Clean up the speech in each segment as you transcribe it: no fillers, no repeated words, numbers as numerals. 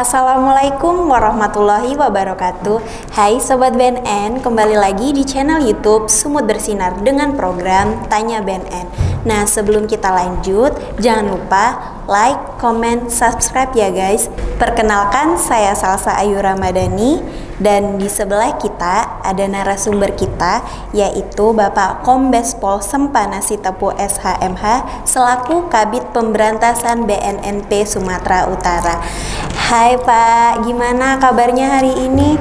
Assalamualaikum warahmatullahi wabarakatuh. Hai Sobat BNN, kembali lagi di channel YouTube Sumut Bersinar dengan program Tanya BNN. Nah, sebelum kita lanjut, jangan lupa like, comment, subscribe ya guys. Perkenalkan, saya Salsa Ayu Ramadhani dan di sebelah kita ada narasumber kita, yaitu Bapak Kombes Pol Sempana Sitepu SHMH selaku Kabid Pemberantasan BNNP Sumatera Utara. Hai Pak, gimana kabarnya hari ini?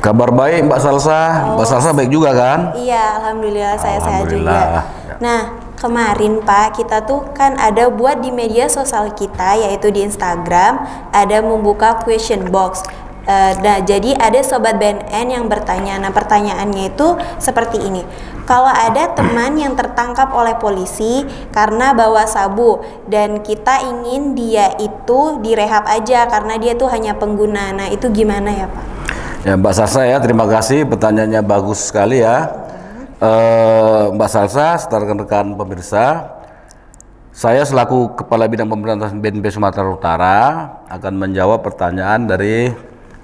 Kabar baik Mbak Salsa. Mbak Salsa baik juga kan? Iya, alhamdulillah saya sehat juga. Nah, kemarin Pak, kita tuh kan ada buat di media sosial kita, yaitu di Instagram, ada membuka question box. Nah, jadi ada Sobat BNN yang bertanya. Nah, pertanyaannya itu seperti ini. Kalau ada teman yang tertangkap oleh polisi karena bawa sabu dan kita ingin dia itu direhab aja karena dia tuh hanya pengguna. Nah, itu gimana ya Pak? Ya Mbak Salsa ya, terima kasih, pertanyaannya bagus sekali ya. Mbak Salsa, serta rekan-rekan pemirsa, saya selaku Kepala Bidang Pemberantasan BNP Sumatera Utara akan menjawab pertanyaan dari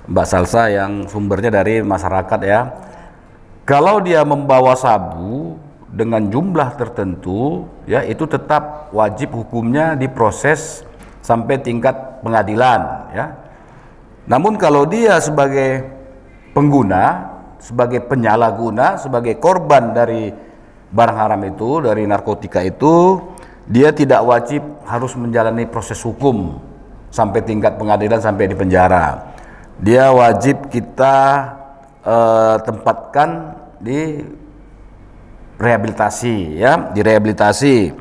Mbak Salsa yang sumbernya dari masyarakat ya. Kalau dia membawa sabu dengan jumlah tertentu ya, itu tetap wajib hukumnya diproses sampai tingkat pengadilan ya. Namun kalau dia sebagai pengguna, sebagai penyalahguna, sebagai korban dari barang haram itu, dari narkotika itu, dia tidak wajib harus menjalani proses hukum sampai tingkat pengadilan, sampai di penjara. Dia wajib kita tempatkan di rehabilitasi ya, direhabilitasi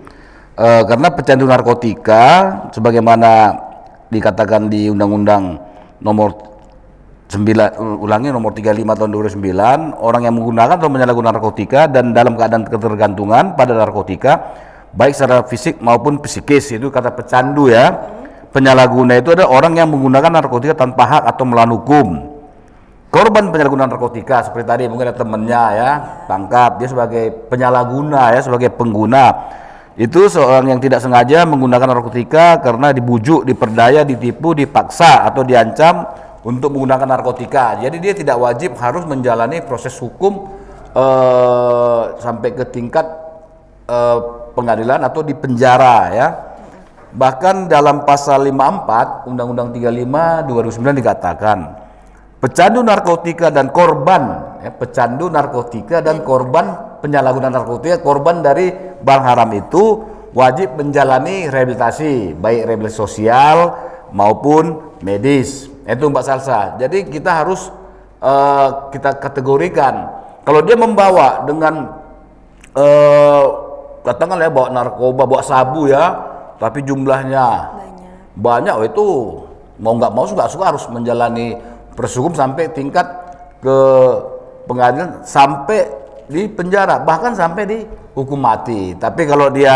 karena pecandu narkotika sebagaimana dikatakan di Undang-Undang nomor 35 tahun 2009, orang yang menggunakan atau menyalahgunakan narkotika dan dalam keadaan ketergantungan pada narkotika baik secara fisik maupun psikis, itu kata pecandu ya. Penyalahguna itu ada orang yang menggunakan narkotika tanpa hak atau melawan hukum. Korban penyalahgunaan narkotika seperti tadi mungkin ada temannya ya, tangkap, dia sebagai penyalahguna ya, sebagai pengguna. Itu seorang yang tidak sengaja menggunakan narkotika karena dibujuk, diperdaya, ditipu, dipaksa atau diancam untuk menggunakan narkotika. Jadi dia tidak wajib harus menjalani proses hukum sampai ke tingkat pengadilan atau di penjara ya. Bahkan dalam pasal 54 Undang-Undang 35 2009 dikatakan pecandu narkotika dan korban ya, pecandu narkotika dan korban penyalahgunaan narkotika, korban dari barang haram itu wajib menjalani rehabilitasi, baik rehabilitasi sosial maupun medis. Itu Mbak Salsa. Jadi kita harus kita kategorikan. Kalau dia membawa dengan katakanlah ya, bawa narkoba, bawa sabu ya, tapi jumlahnya banyak, itu mau nggak mau suka harus menjalani proses hukum sampai tingkat ke pengadilan, sampai di penjara, bahkan sampai di hukum mati. Tapi kalau dia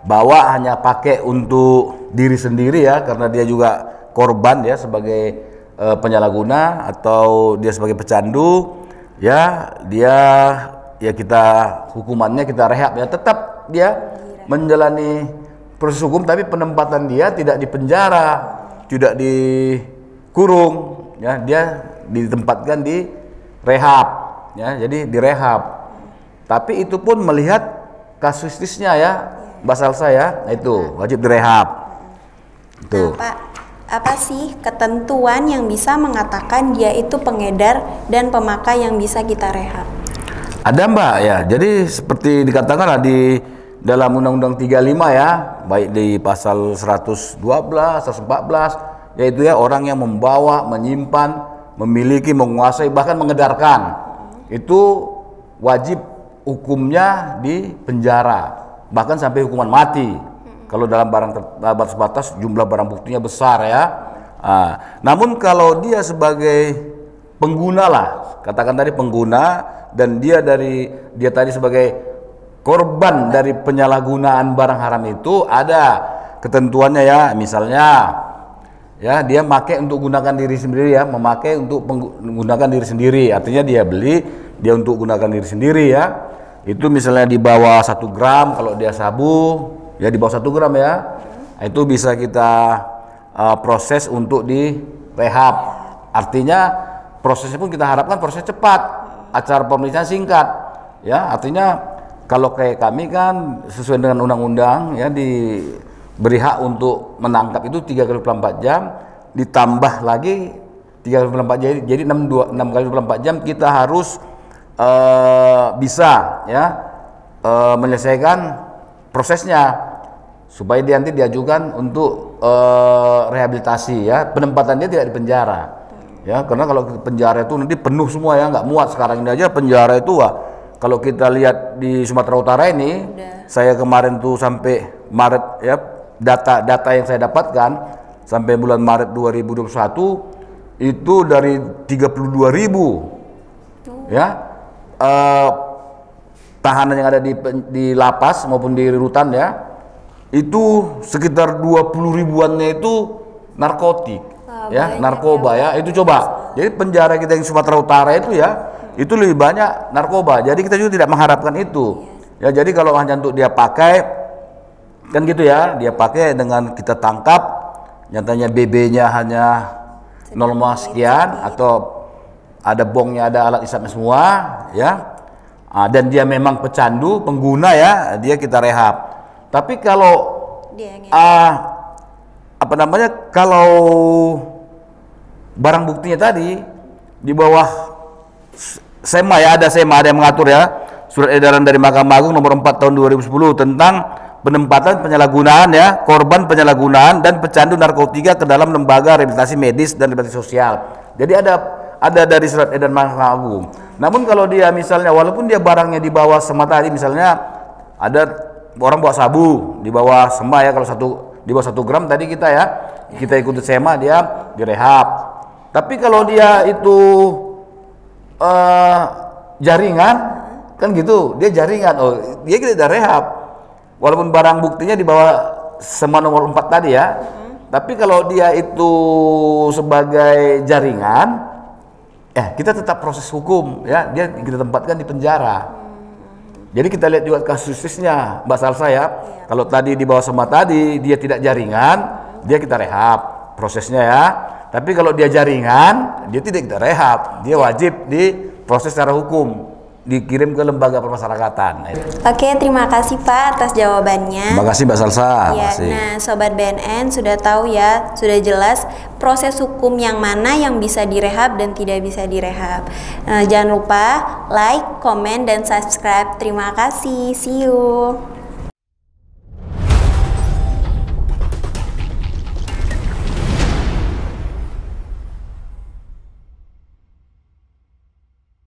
bawa hanya pakai untuk diri sendiri ya, karena dia juga korban ya, sebagai penyalahguna atau dia sebagai pecandu ya, dia ya kita hukumannya kita rehab ya, tetap dia menjalani proses hukum, tapi penempatan dia tidak di penjara, tidak dikurung ya, dia ditempatkan di rehab ya, jadi direhab. Tapi itu pun melihat kasusisnya ya Mbak Salsa ya, itu wajib direhab. Itu. Nah, Pak, apa sih ketentuan yang bisa mengatakan dia itu pengedar dan pemakai yang bisa kita rehab? Ada Mbak ya, jadi seperti dikatakan di dalam Undang-Undang 35 ya, baik di pasal 112, 114, yaitu ya orang yang membawa, menyimpan, memiliki, menguasai, bahkan mengedarkan, itu wajib hukumnya di penjara, bahkan sampai hukuman mati. Kalau dalam barang batas jumlah barang buktinya besar ya. Namun kalau dia sebagai pengguna lah, katakan tadi pengguna, dan dia tadi sebagai korban dari penyalahgunaan barang haram itu, ada ketentuannya ya. Misalnya ya, dia memakai untuk gunakan diri sendiri ya, memakai untuk menggunakan diri sendiri, artinya dia beli, dia untuk gunakan diri sendiri ya. Itu misalnya di bawah 1 gram, kalau dia sabu ya di bawah 1 gram ya, itu bisa kita proses untuk direhab. Artinya prosesnya pun kita harapkan proses cepat, acara pemeriksaan singkat. Ya, artinya kalau kayak kami kan sesuai dengan undang-undang ya diberi hak untuk menangkap itu 3 kali 24 jam, ditambah lagi 3 kali 24 jam, jadi 6 kali 24 jam kita harus bisa ya menyelesaikan prosesnya supaya dia nanti diajukan untuk rehabilitasi ya, penempatan dia tidak di penjara ya, karena kalau penjara itu nanti penuh semua ya, nggak muat. Sekarang ini aja penjara itu kalau kita lihat di Sumatera Utara ini, saya kemarin tuh sampai Maret ya, data yang saya dapatkan sampai bulan Maret 2021 itu dari 32.000 ya tahanan yang ada di lapas maupun di rutan ya, itu sekitar 20 ribuannya itu narkotik ya, narkoba ya, itu coba. Jadi penjara kita yang Sumatera Utara itu ya, itu lebih banyak narkoba. Jadi kita juga tidak mengharapkan itu ya. Jadi kalau hanya untuk dia pakai kan gitu ya, dia pakai dengan kita tangkap, nyatanya BB-nya hanya 0, sekian atau ada bongnya, ada alat isapnya semua ya, dan dia memang pecandu pengguna ya, dia kita rehab. Tapi kalau apa namanya, kalau barang buktinya tadi di bawah SEMA ya, ada SEMA, ada yang mengatur ya, surat edaran dari Mahkamah Agung nomor 4 tahun 2010 tentang penempatan penyalahgunaan ya, korban penyalahgunaan dan pecandu narkotika ke dalam lembaga rehabilitasi medis dan rehabilitasi sosial. Jadi ada dari surat edaran Mahkamah Agung. Namun kalau dia misalnya walaupun dia barangnya di bawah SEMA tadi, misalnya ada orang bawa sabu di bawah SEMA ya, kalau di bawah 1 gram tadi kita ya, kita ikuti SEMA, dia direhab. Tapi kalau dia itu jaringan kan gitu, dia jaringan, dia tidak rehab walaupun barang buktinya di bawah SEMA nomor 4 tadi ya. Tapi kalau dia itu sebagai jaringan kita tetap proses hukum ya, dia kita tempatkan di penjara. Jadi kita lihat juga kasusnya Mbak Salsa ya, kalau tadi di bawah SEMA tadi dia tidak jaringan, dia kita rehab prosesnya ya. Tapi kalau dia jaringan, dia tidak kita rehab, dia wajib diproses secara hukum, dikirim ke lembaga pemasyarakatan. Oke, terima kasih Pak atas jawabannya. Terima kasih Mbak Salsa. Ya, nah Sobat BNN sudah tahu ya, sudah jelas proses hukum yang mana yang bisa direhab dan tidak bisa direhab. Jangan lupa like, komen, dan subscribe. Terima kasih, see you.